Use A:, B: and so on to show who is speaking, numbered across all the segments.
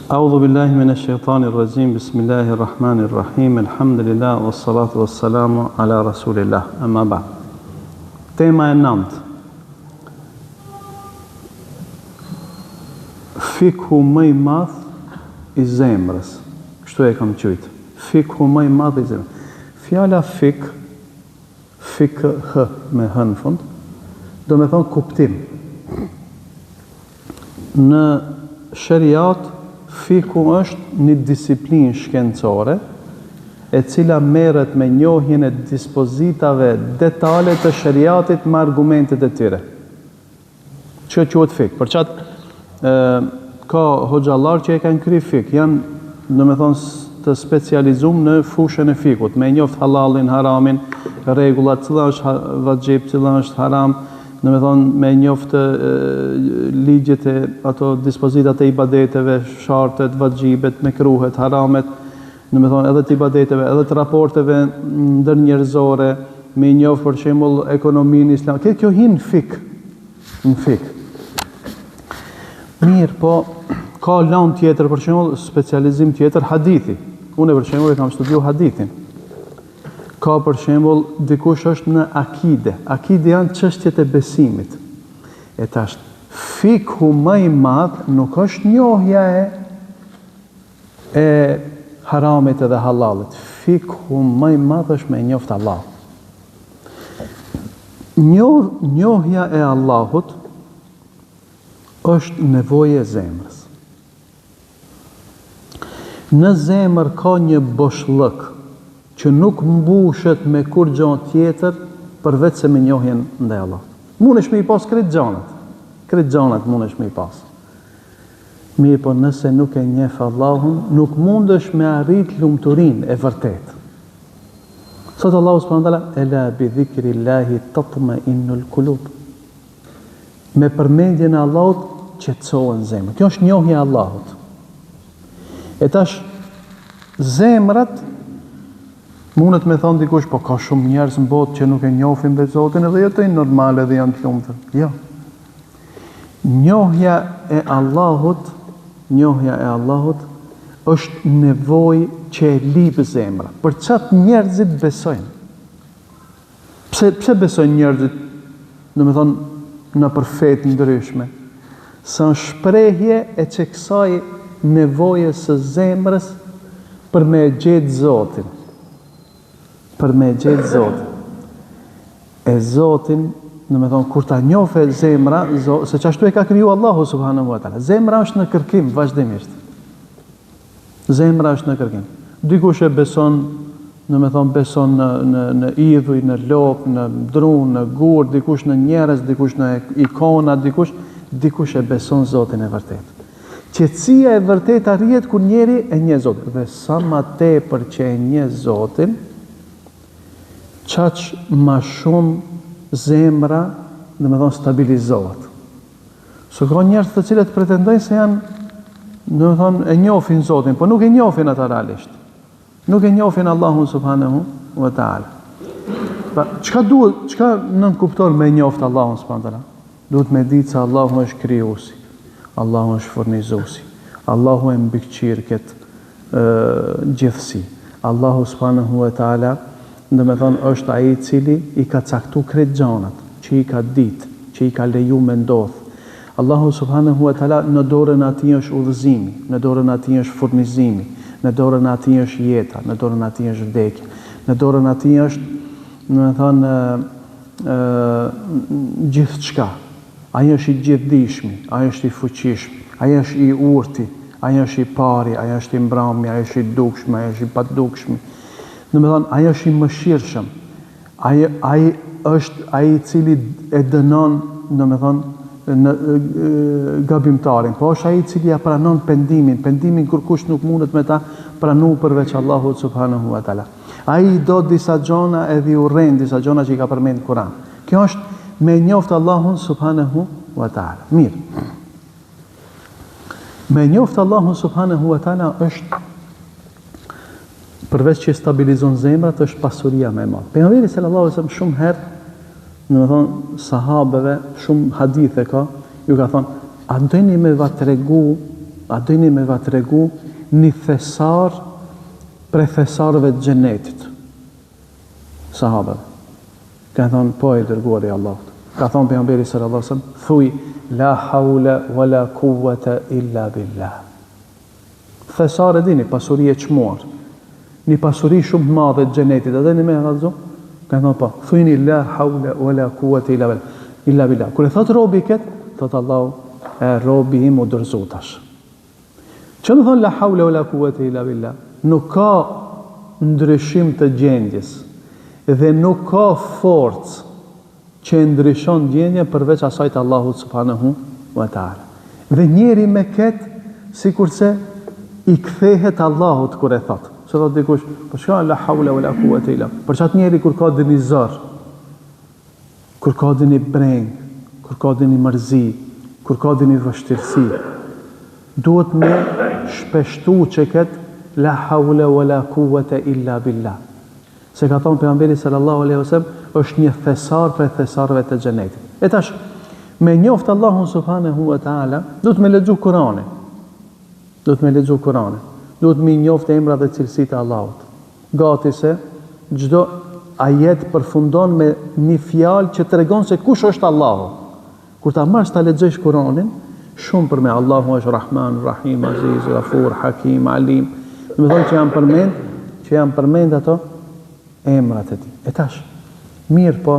A: A'udhu billahi minash shaitanir rajim. Bismillahirrahmanirrahim. Alhamdulillah wassalatu wassalamu ala rasulillah. Amma ba'd. Tema e 9. Fikhu më i madh i zemrës. Kështu e kam thënë. Fikhu më i madh i zemrës. Fjala fikh me h në fund, do me thonë kuptim. Në shariat, fiku është një disiplinë shkencore e cila merret me njohjen e dispozitave detale të shariatit me argumentet e tyre. Që quhet fik? Për çat ka hoxhallar që e kanë kry fik, janë domethënë të specializuar në fushën e fikut, me njoft halalin, haramin, rregullat, cila është vajib, cila është haram, domethënë me njoft ligjet e ato dispozitat e ibadeteve, shartet, vajibet, mekruhet, haramet, domethënë edhe të ibadeteve, edhe të raporteve ndërnjerëzore, me njoft për shembull ekonominë islam. Kjo hin në fik. Mirë, po ka lan tjetër, për shembull specializim tjetër, hadithi. Unë për shembull e kam studiu hadithin. Ka për shembull dikush është në akide. Akide janë çështjet e besimit. E tash fikhu më i madh nuk është njohja e haramit edhe halalit. Fikhu më i madh është me njoft Allah. Njohja e Allahut është nevojë e zemrës. Në zemër ka një boshllëk që nuk mbushet me kur gjë tjetër përveç se me njohjen ndaj Allahut. Mundesh me i pas krejt gjanat mundesh me i pas. Mirë, po nëse nuk e njeh Allahun, nuk mundesh me arrit lumturinë e vërtet. Sot Allahu subhanahu wa taala, ela bi dhikrillahi tatma'innul qulub. Me përmendjen e Allahut qetësohen zemrat. Kjo është njohja e Allahut. E tash, zemrat, mundet me thonë dikush, po ka shumë njerëz në botë që nuk e njohin be Zotin edhe jetojnë normale dhe janë të lumtur. Jo. Njohja e Allahut është nevojë që e lip zemra. Për çat njerëzit besojnë. Pse besojnë njerëzit? Domethënë në përfet ndryshme. Sa shprehje e kësaj nevojës së zemrës për me gjetë Zotin. E Zotin, domethënë kur ta njohë zemra, se çashtu e ka kriju Allahu subhanahu wa taala. Zemra është në kërkim vazhdimisht. Dikush e beson, domethënë beson në idhuj, në lop, në dru, në gur, dikush në njerëz, dikush në ikona, dikush e beson Zotin e vërtet. Qetësia e vërtet arrihet kur njeri e njeh Zotin. Dhe sa më tepër që e njeh Zotin, çaq më shumë zemra, domethënë stabilizohet. Ka njerëz të cilët pretendojnë se janë, domethënë e njohin Zotin, por nuk e njohin ata realisht. Nuk e njohin Allahun subhanahu wa taala. Çka nën kupton me njoft Allahun subhanahu wa taala? Duhet me ditë se Allahu është krijuesi. Allahu është furnizuesi. Allahu e mbikëqir këtë gjithësi. Allahu subhanahu wa taala, domethënë është ai i cili i ka caktuar krejt gjanat, që i ka ditë, që i ka leju me ndodh. Allahu subhanahu wa taala, në dorën e tij është udhëzimi, në dorën e tij është furnizimi, në dorën e tij është jeta, në dorën e tij është vdekja, në dorën e tij është, domethënë gjithçka. Ai është i gjithdijshmi, ai është i fuqishëm, ai është i urti, ai është i pari, ai është i mbrëmje, ai është i dukshëm, ai është i padukshëm. Domethënë, ai është i mëshirshëm. Ai është ai i cili e dënon, domethënë, në gabimtarin, po është ai i cili ja pranon pendimin kur kush nuk mundet me ta pranu përveç Allahut subhanahu wa taala. Ai i do disa gjona edhe i urren disa gjona që i ka përmendur Kur'an. Kjo është me njoft Allahun subhanahu wa taala. Mirë. Me njoft Allahun subhanahu wa taala është, përveç që stabilizon zemrat, është pasuria më e madhe. Pejgamberi sallallahu alajhi wasallam shumë herë, domethënë sahabeve, shumë hadithe ka, ju ka thonë, a doni me va tregu A dini me va tregu një thesar prej thesarëve të xhenetit. Sahabët kanë thonë, po e dërguari i Allahut. Ka thonë pejgamberi sallallahu alajhi wasallam, thuj la haula wala quwwata illa billah. Thesar e dini, pasuri e çmuar. Një pasuri shumë të madhe të xhenetit. A dini me vallëzo? Kanë thonë po, thujni la haula wala quwwata illa billah. Kur e thot robi këtë, thot Allahu, robi im u dorëzu tash. Që më thonë la haula wala quwwata illa billah? Nuk ka ndryshim të gjendjes dhe nuk ka forcë që ndryshon gjendje përveç asaj të Allahut subhanahu wa taala. Dhe njeri me këtë sikurse i kthehet Allahut kur e thot. Se thot dikush, po çka la haula wala quwwata illa. Për çat njeri kur ka dëni zor, kur ka dëni breng, kur ka dëni mërzi, kur ka dëni vështirësi, duhet me shpeshtu që këtë la haula wala quwwata illa billah. Se ka thonë pejgamberi sallallahu alaihi wasallam, është një thesar për thesarëve të xhenetit. E tash, me njoft Allahun subhanahu wa taala, duhet me lexu Kur'anin. Duhet me njoft emrat dhe cilësitë e Allahut. Gati se çdo ajet përfundon me një fjalë që tregon se kush është Allahu. Kur ta marrësh ta lexosh Kur'anin, shumë për me Allahu është Rahman, Rahim, Aziz, Ghafur, Hakim, Alim. Do të thonë që janë përmend ato emrat e tij. E tash, mirë po,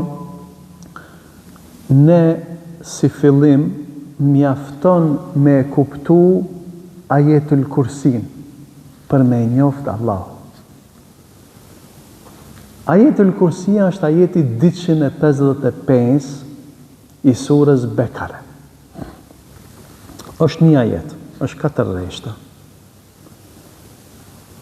A: ne si fillim mjafton me kuptu ajetul kursin për me njoft Allahu. Ajetul kursia është ajeti 255 i surës Bekare. Është një ajet, është 4 rreshta.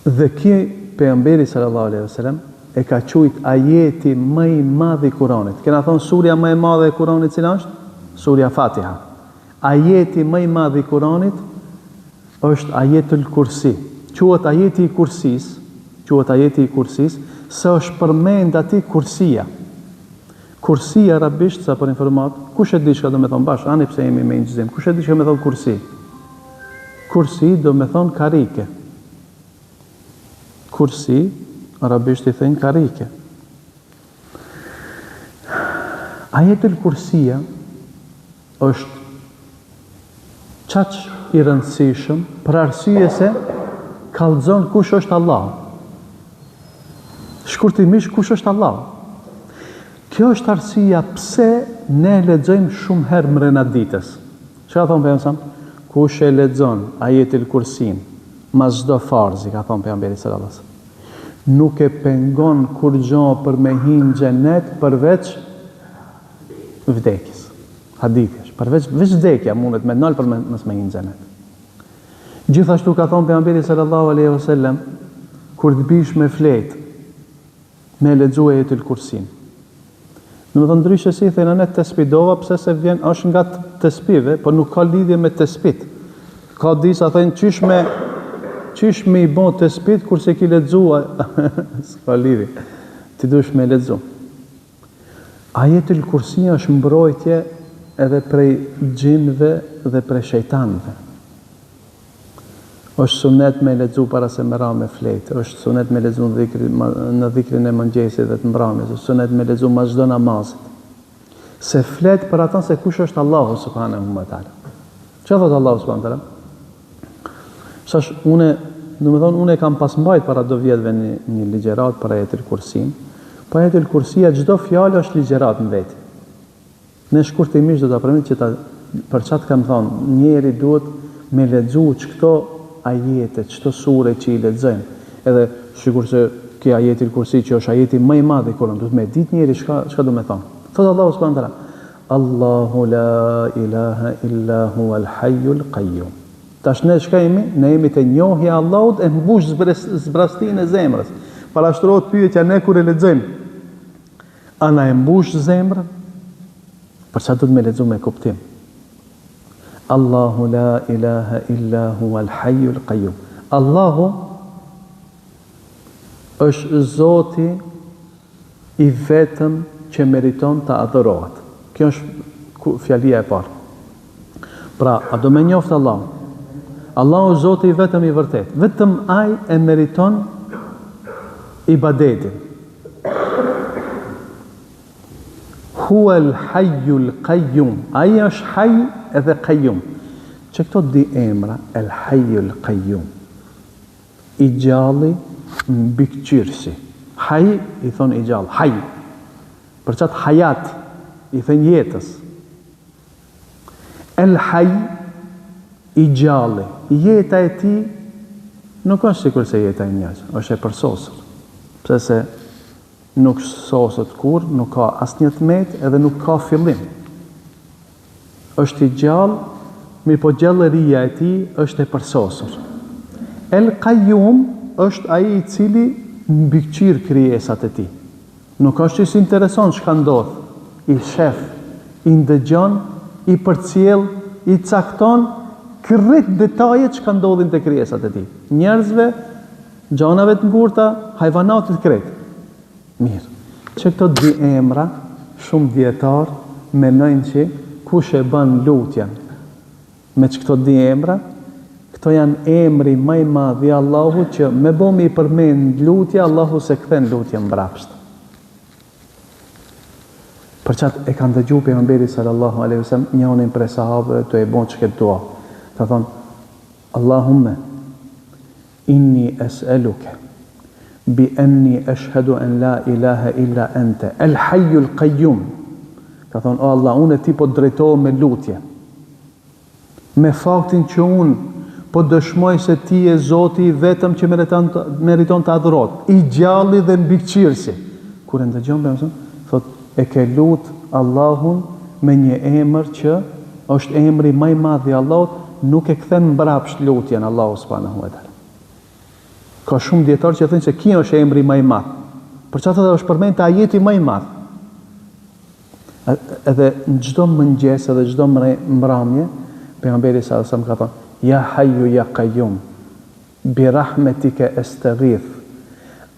A: Dhe ki pejgamberi sallallahu alaihi wasallam e ka quajt ajeti më i madh i Kuranit. Kena thonë surja më e madhe e Kuranit cila është? Surja Fatiha. Ajeti më i madh i Kuranit është ajetul kursi. Quhet ajeti i kursis, se është përmend aty kursia. Kursia arabisht, sa për informat, kush e di çka do me thonë bash, ani pse jemi me injizim, kush e di çka me thonë kursi? Kursi do me thonë karike. Kursi, arabisht i thënë karike. Ajetul kursia është qaq i rëndësishëm për arsye se kallëzon kush është Allah. Shkurtimisht kush është Allah. Kjo është arsyeja pse ne lexojmë shumë herë mrena ditës. Çka thon pejgamberi? Kush e lexon ajetul kursin mas çdo farzi, ka thon pejgamberi sallallahu alajhi wasallam, nuk e pengon kur gjo për me hinë xhenet përveç vdekjes. Hadithi është, përveç vdekja mundet me nal për me hinë xhenet. Gjithashtu ka thonë pejgamberi sallallahu alaihi wasallam, kur të bish me flet, me lexuar ajetul kursin. Në më thënë ndryshe si thënë ne tespidova, pse se vjen është nga tespive, por nuk ka lidhje me tespit. Ka disa thënë qysh me i bon tespit kurse ki lexua, s'ka lidhje. Ti dush me lexu. Ajetul kursi është mbrojtje edhe prej gjinëve dhe prej shejtanëve. Është sunet me lexu para se me ra me flet, është sunet me lexu në dhikrin e mëngjesit dhe të mbrëmjes, është sunet me lexu mas çdo namazit. Se flet për ata se kush është Allahu subhanahu wa taala. Çfarë thot Allahu subhanahu wa taala? Sash unë kam pas mbajt para do vjetëve një ligjerat për ajetul kursin. Po ajetul kursia çdo fjalë është ligjerat në vetë. Ne shkurtimisht do ta përmend që për çat kam thonë, njeri duhet me lexu ç'kto ajete, ç'to sure që i lexojmë. Edhe sikurse ke ajetul kursi që është ajeti më i madh i Kuranit, duhet me ditë njeri çka do me thonë. Thot Allahu subhanahu wa taala, Allahu la ilaha illa huwal hayyul qayyum. Tash ne çka jemi? Ne jemi te njohja e Allahut e mbush zbrastinë e zemrës. Parashtrohet pyetja ne kur e lexojmë. Ana e mbush zemrën? Për çfarë do të me lexu me kuptim? Allahu la ilaha illa huwal hayyul qayyum. Allahu është Zoti i vetëm që meriton të adhurohet. Kjo është fjalia e parë. Pra, a do me njoftë Allah? Allahu Zoti vetëm i vërtet. Vetëm ai e meriton ibadetin. Huwal hayyul qayyum. Ai është haj edhe qayyum. Që këto di emra, el hayyul qayyum. I gjalli mbikëqyrësi. Haj i thon i gjallë, haj. Për çat hayat i thon jetës. El haj i gjalli. Jeta e tij nuk është sikur se jeta e njerëzve, është e përsosur. Pse se nuk sosët kur, nuk ka asnjë tmet edhe nuk ka fillim. Është i gjallë, mirë po gjallëria e tij është e përsosur. El Qayyum është ai i cili mbikëqyr krijesat e tij. Nuk është që s'intereson çka ndodh, i shef, i ndëgjon, i përcjell, i cakton krejt detajet çka ndodhin te krijesat e tij. Njerëzve, gjanave të ngurta, hajvanatit krejt. Mirë. Që këto dy emra, shumë dietar mendojnë që kush e bën lutjen me këto dy emra, këto janë emri më i madh i Allahut që me bomi i përmend lutja, Allahu se kthen lutjen mbrapsht. Për çat e kanë dëgjuar pejgamberi sallallahu alaihi wasallam njërin prej sahabëve të e bën çka dua. Ka thonë Allahumma inni es'aluka bi anni ashhadu an la ilaha illa anta el hayyul qayyum. Ka thonë o Allah, unë ti po drejtohem me lutje. Me faktin që unë po dëshmoj se ti je Zoti vetëm që meriton të adhurohet, i gjalli dhe mbikëqyrësi. Kur e ndëgjon bemson, thot e ke lut Allahun me një emër që është emri më i madh i Allahut, nuk e kthen mbrapsht lutjen Allahu subhanahu wa taala. Ka shumë dietar që thonë se kjo është emri më i madh. Për çfarë thotë është përmend te ajeti më i madh. Edhe në çdo mëngjes edhe çdo mbrëmje, pejgamberi sallallahu alajhi wasallam ka thënë ya hayyu ya qayyum bi rahmatika astaghith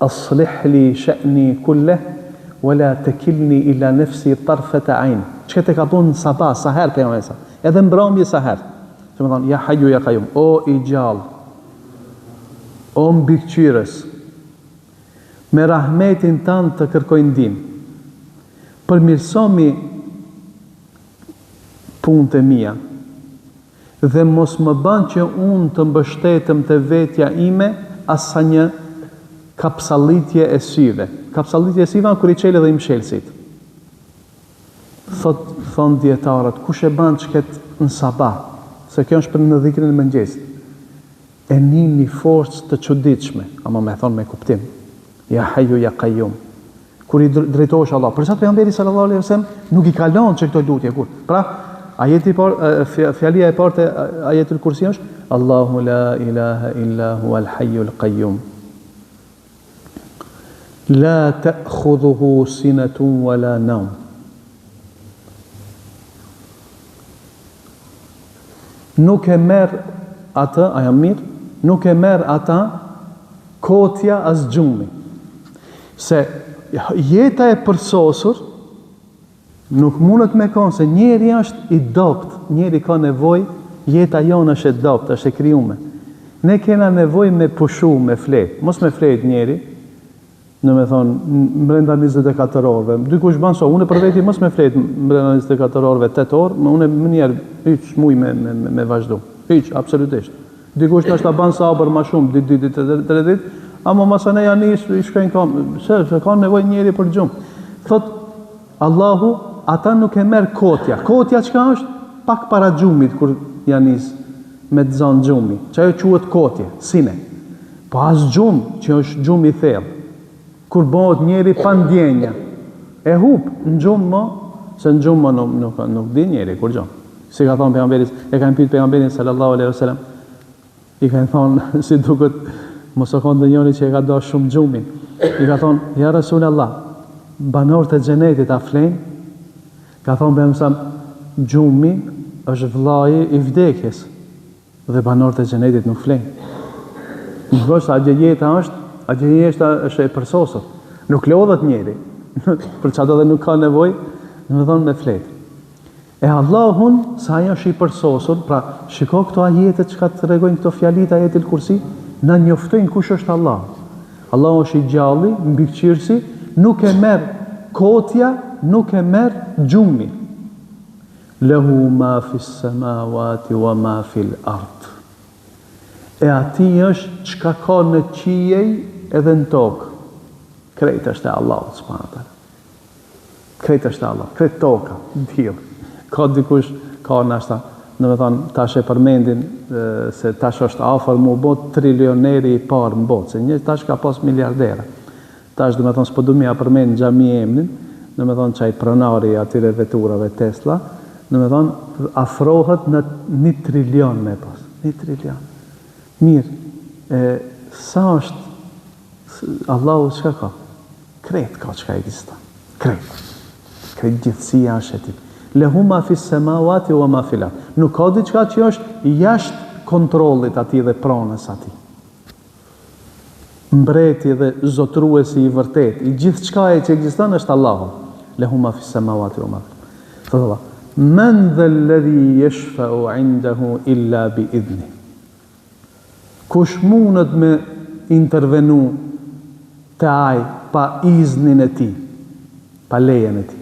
A: aslih li sha'ni kullahu wala takilni ila nafsi tarfata ayn. Çka te ka thonë sabah, saher pejgamberi sa. Edhe mbrëmje saher. Që më thonë, ja hayyu ja qayyum, o i gjallë, o mbikëqyrës, me rahmetin tanë të kërkoj ndihmë. Përmirësomi punët e mia dhe mos më bën që unë të mbështetem te vetja ime as sa një kapsallitje e syve. Kapsallitje e syve kur i çelë dhe i mshelsit. Thon dietarët, kush e bën çket në sabah, se kjo është për në dhikrin e mëngjesit. E një forcë të çuditshme, ama me thon me kuptim. Ja hayyu ja qayyum. Kur i drejtohesh Allah, për çfarë pejgamberi sallallahu alaihi wasallam nuk i kalon çdo lutje kur. Pra, ajeti fjalia e parë e ajetul kursi është Allahu la ilaha illa huwal hayyul qayyum. La ta'khudhuhu sinatun wala nawm. Nuk e merr atë, a jam mirë? Nuk e merr ata kotja as gjumi. Se jeta e përsosur nuk mundet me konë se njeri është i dopt, njeri ka nevoj, jeta jonë është e dopt, është e krijume. Ne kena nevoj me pushu, me flet, mos me flet njeri, në me thonë, mbrenda 24 orëve. Dikush banë so, unë për veti mos me flet mbrenda 24 orëve, 8 orë, unë më njerë, hyq muj me vazhdu. Hyq, absolutisht. Dikush në është ta banë sabër ma shumë, 2 ditë, 3 ditë, ama masane janë i shkojnë kam, se ka nevoj njeri për gjumë. Thot, Allahu, ata nuk e merë kotja. Kotja çka është? Pak para gjumit, kur janë me të zanë gjumi. Që ajo quhet kotje, sine. Po as gjumë, që është gjumi i thellë. Kur bëhet njeri pa ndjenja, e hup në gjumë më, se në gjumë më nuk di njeri, kur gjumë. Si ka thonë pejgamberit, e kanë pyet pejgamberin sallallahu alaihi wasallam, i kanë thonë, si duket, mos e konë dhe njëri që e ka do shumë gjumin. I ka thonë, ja Rasulallah, banorët e xhenetit a flenë? Ka thonë pejgamberi, gjumi është vllai i vdekjes dhe banorët e xhenetit nuk flenë. Nuk është a jeta është, a jeta është e përsosur. Nuk lodhet njeri, për çado dhe nuk ka nevojë, do të thonë me flet. E Allahun, sa ajo është i përsosur, pra shiko këto ajete që ka të regojnë këto fjalit ajetil kursi, na njoftojnë kush është Allah. Allah është i gjalli, mbikëqyrësi, nuk e merë kotja, nuk e merë gjumi. Lehu ma fis samawati wa ma fil ard. E ati është çka ka në qiej edhe në tokë. Krejt është e Allah, subhanallahu. Krejt është e Allah, krejt toka, dhjilë. Ka dikush, ka nashta, në me thonë, tash e përmendin se tash është afër mu bot trilioneri i parë në botë, se një tash ka pas miliardera. Tash dhe me thonë, s'po du mi a përmend në gjami emnin, në me thonë qaj pronari atyre veturave Tesla, në me thonë, afrohet në 1 trilion me pas. 1 trilion. Mirë, sa është, Allahu çka ka? Krejt ka çka ekziston. Krejt. Krejt gjithësia është e tij. Lehu ma fis samawati wa ma fil ard. Nuk ka diçka që është jashtë kontrollit atij dhe pronës atij. Mbreti dhe zotruesi i vërtet, i gjithçka që ekziston është Allahu. Lehu ma fis samawati wa ma fil ard. Thot Allah, men dha alladhi yashfa'u 'indahu illa bi idhni. Kush mundet me intervenu te ai pa iznin e tij, pa lejen e tij.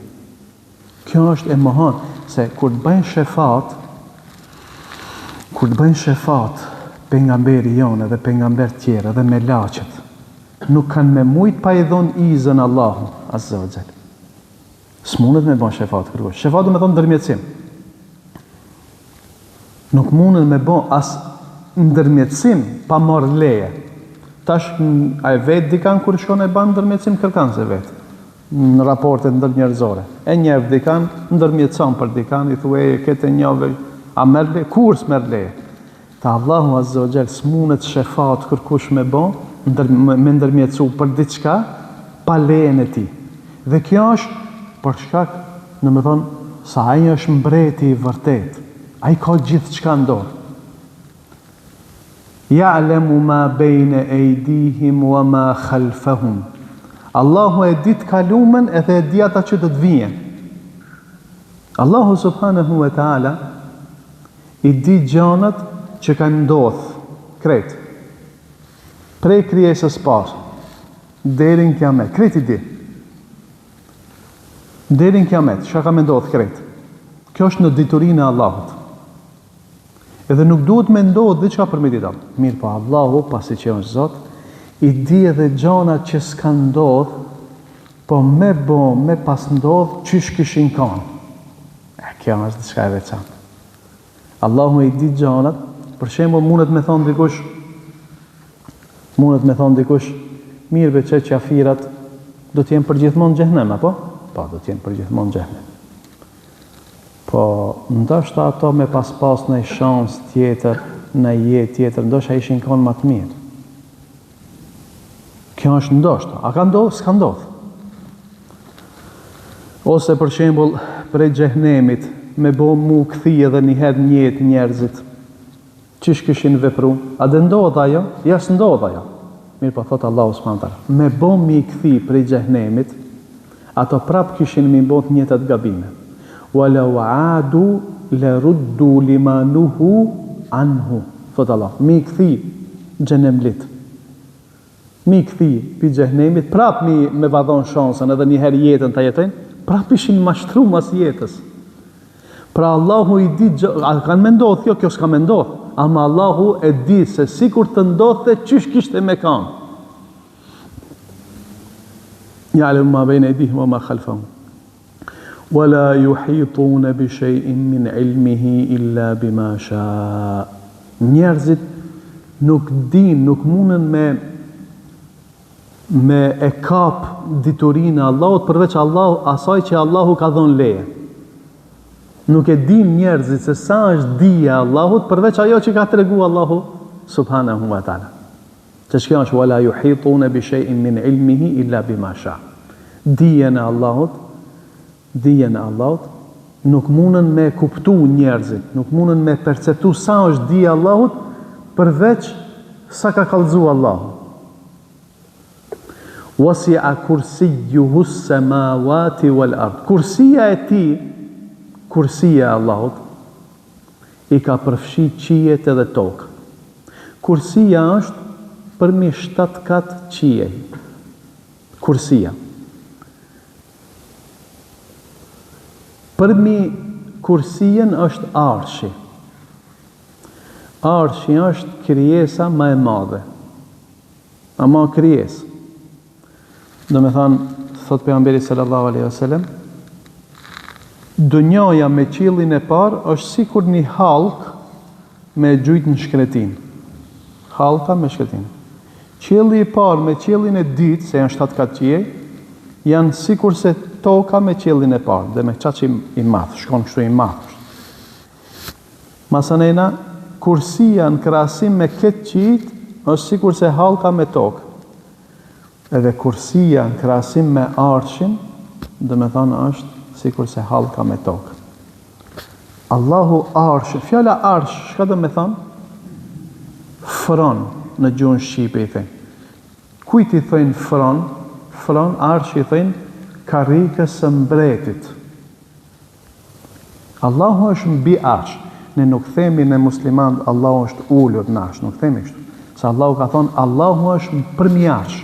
A: Kjo është e mohon, se kur të bëjnë shefat pejgamberi jonë dhe pejgamber tjerë dhe me laqet, nuk kanë me mujt pa i dhon izën Allahu azza wa jall. S'mundet me bën shefat kërkosh. Shefat do me thonë ndërmjetësim. Nuk mundet me bën as ndërmjetësim pa marrë leje. Tash a e vet dikan kur shkon e ban ndërmjetësim kërkan se vet. Në raportet ndërnjerëzore. E njeh dikan, ndërmjetëson për dikan, i thuaj këtë njëve, a merr leje, kur s'merr leje. Ta Allahu azza wa jall s'mundet shefat kërkush me bën, me ndërmjetësu për diçka pa lejen e tij. Dhe kjo është për shkak, në me thonë, sa ai është mbreti i vërtet. Ai ka gjithçka në dorë. Ya'lamu ma bayna aydihim wa ma khalfahum. Allahu e di të kalumen edhe e di ata që do të vijen. Allahu subhanahu wa ta'ala i di gjanat që kanë ndodhur krejt. Prej krijesës parë deri në kiamet, krejt i di. Deri në kiamet, çka ka më ndodhur krejt. Kjo është në diturinë e Allahut. Edhe nuk duhet me ndodhë diçka për me ditë. Mirë pa Allahu, pasi që është Zot, i di edhe gjana që s'ka ndodhë, po me pas ndodhë, qysh kishin kanë. Kjo është diçka e veçantë. Allahu i di gjanat, për shembull mundet me thonë dikush, mirë be që qafirat do t'jem përgjithmonë në xhehenem, apo? Po, do t'jem përgjithmonë në xhehenem. Po, ndoshta ato me pas në shans tjetër, në jetë tjetër, ndoshta ishin kanë më të mirë. Kjo është ndoshta. A ka ndodhur? S'ka ndodhur. Ose për shembull, prej xhehenemit me mu kthi edhe një herë në jetë njerëzit. Çish kishin vepru? A do ndodh ajo? Ja s'ndodh ajo. Mirë po thot Allahu subhanahu wa taala. Me mi kthi prej xhehenemit, ato prap kishin më bot një të gabime. Walau aadu la ruddu lima nuhu anhu. Thot Allah, mi kthi xhenemlit. Mi kthi pi xhehenemit, prap me vadhon shansën edhe një herë jetën ta jetojnë, prap ishin mashtruar mas jetës. Pra Allahu i di, a kanë me ndodhë kjo, kjo s'ka me ndodhë, ama Allahu e di se sikur të ndodhte qysh kishte me kanë. Ya'lamu ma bayna aydihim wa ma khalfahum. Wala yuhituna bi shay'in min ilmihi illa bima sha. Njerëzit nuk din, nuk mundën me e kap diturinë e Allahut përveç asaj që Allahu ka dhënë leje. Nuk e din njerëzit se sa është dija e Allahut përveç ajo që ka tregu Allahu subhanahu wa taala. Që kjo është wala yuhituna bi shay'in min ilmihi illa bima sha. Dija e Allahut nuk mundën me kuptu njerëzit, nuk mundën me perceptu sa është dija e Allahut përveç sa ka kallëzu Allahu. Wasi'a kursiyyuhu as-samawati wal ard. Kursia e tij, kursia e Allahut i ka përfshi qijet edhe tokë. Kursia është përmi 7 kat qiej. Kursia. Përmi kursien është arshi. Arshi është krijesa më e madhe. Ama krijesë. Do me thanë, thot pejgamberi sallallahu alaihi wasallam, dunjaja me qiellin e parë është sikur një hallk me gjujt në shkretin. Hallka me shkretin. Qielli i parë me qiellin e dytë, se janë 7 kat qiej, janë sikur se toka me qiellin e parë, dhe me qaç i madh, shkon kështu i madh. Masanena, kursia në krahasim me këtë qiejt është sikur se hallka me tokë. Edhe kursia në krahasim me arshin, dhe me thonë është sikur se hallka me tokë. Allahu arsh, fjala arsh, shka dhe me thonë? Fron në gjuhën shqipe i thënë. Kujt i thënë fron? Fron, arsh i thënë karrikës së mbretit. Allahu është mbi arsh. Ne nuk themi në musliman Allahu është ullur në arsh, nuk themi kështu. Se Allahu ka thonë Allahu është përmi arsh.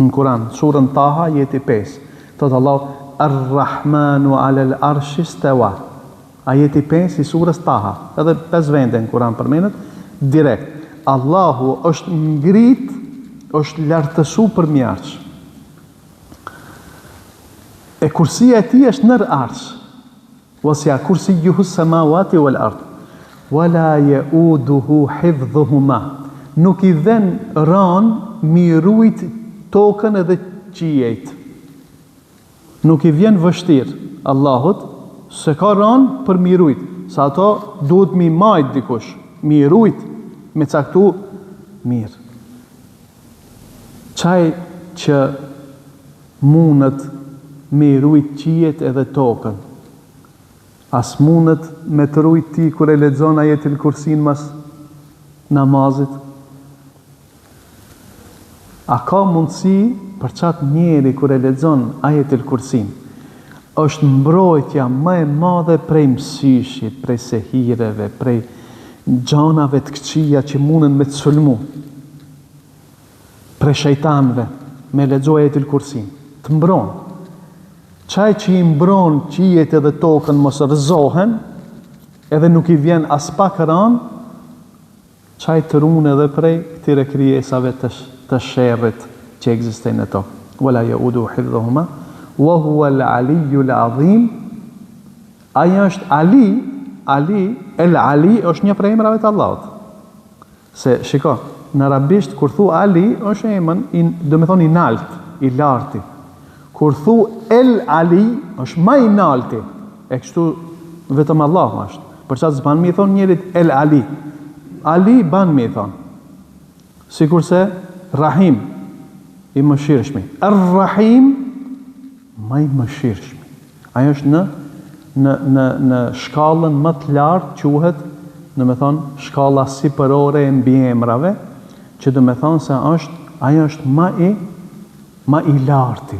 A: Në Kur'an, surën Taha, jeti 5. Thotë Allahu, Ar-Rahmanu alal arshi stawa. Ajeti 5 i surës Taha. Edhe 5 vende në Kur'an përmenet, direkt. Allahu është ngrit, është lartësu përmi arsh. E kursia e tij është nër arsh. Wasja kursiyuhu samawati wal ard. Wala yauduhu hifdhuhuma. Nuk i dhen ran mirujt tokën edhe qiejt. Nuk i vjen vështirë Allahut se ka ranë për mirujt, sa ato duhet mi majt dikush, mirujt me caktu mirë. Qaj që mundet mirujt qiejt edhe tokën, as mundet me të rujt ti kër e lexon ajetil kursin mas namazit. A ka mundësi për qatë njeri kër e lexon ajetil kursin, është mbrojtja më e madhe prej mësyshit, prej sehireve, prej gjanave të këqija që mundën me të sulmu, prej shejtanëve, me lexo ajetil kursin, të mbron. Qaj që i mbron qijet edhe tokën mos rëzohen, edhe nuk i vjen as pak ranë, qaj të runë edhe prej këtire krijesave të sherrit që ekzistojnë në tokë. Wala yaudu hifdhuhuma wa huwa al-aliyyu al-azim. Ai është Ali, el-Ali është një prej emrave të Allahut. Se shiko, në arabisht kur thu Ali është emër, do të thonë i nalt, i larti. Kur thu el-Ali është më i nalti. E kështu vetëm Allahu është. Për çfarë s'ban mi thon njerit el-Ali? Ali ban mi thon. Sikurse Rahim, i mëshirshmi. Ar-Rahim, më i mëshirshmi. Ajo është në shkallën më të lartë quhet, do të thonë, shkalla sipërore e mbiemrave, që do të thonë se ajo është më i larti.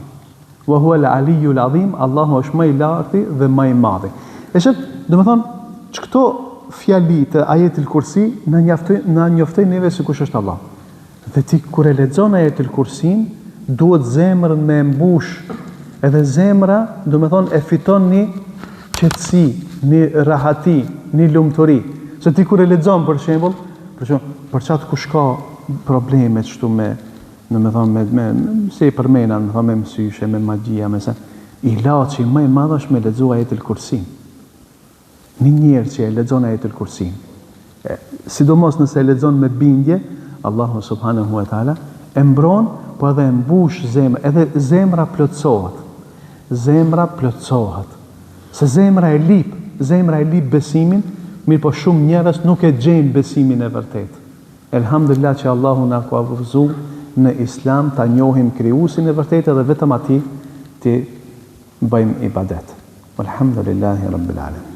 A: Wa huwa al-aliyyu al-azim, Allahu është më i larti dhe më i madhi. E shef, do të thonë, ç'kto fjali të ajetil kursi na njoftojnë neve se kush është Allah. Dhe ti kur e lexon ajetil kursin, duhet zemrën me mbush, edhe zemra, do të thonë, e fiton një qetësi, një rahati, një lumturi. Se ti kur e lexon për shembull, për çat kush ka probleme kështu me, do të thonë, me si i përmena, do të thonë, me mësyshe, me magjia, me se ilaçi më i madh është me lexu ajetil kursin. Një njerë që e lexon ajetil kursin, sidomos nëse e lexon me bindje, Allahu subhanahu wa taala e mbron, po edhe e mbush zemrën, edhe zemra plotësohet. Zemra plotësohet. Se zemra e lip besimin, mirë po shumë njerëz nuk e gjejnë besimin e vërtet. Elhamdulillah që Allahu na ka vërzu në Islam ta njohim krijuesin e vërtet edhe vetëm atij të bëjmë ibadet. Alhamdulillahi rabbil alamin.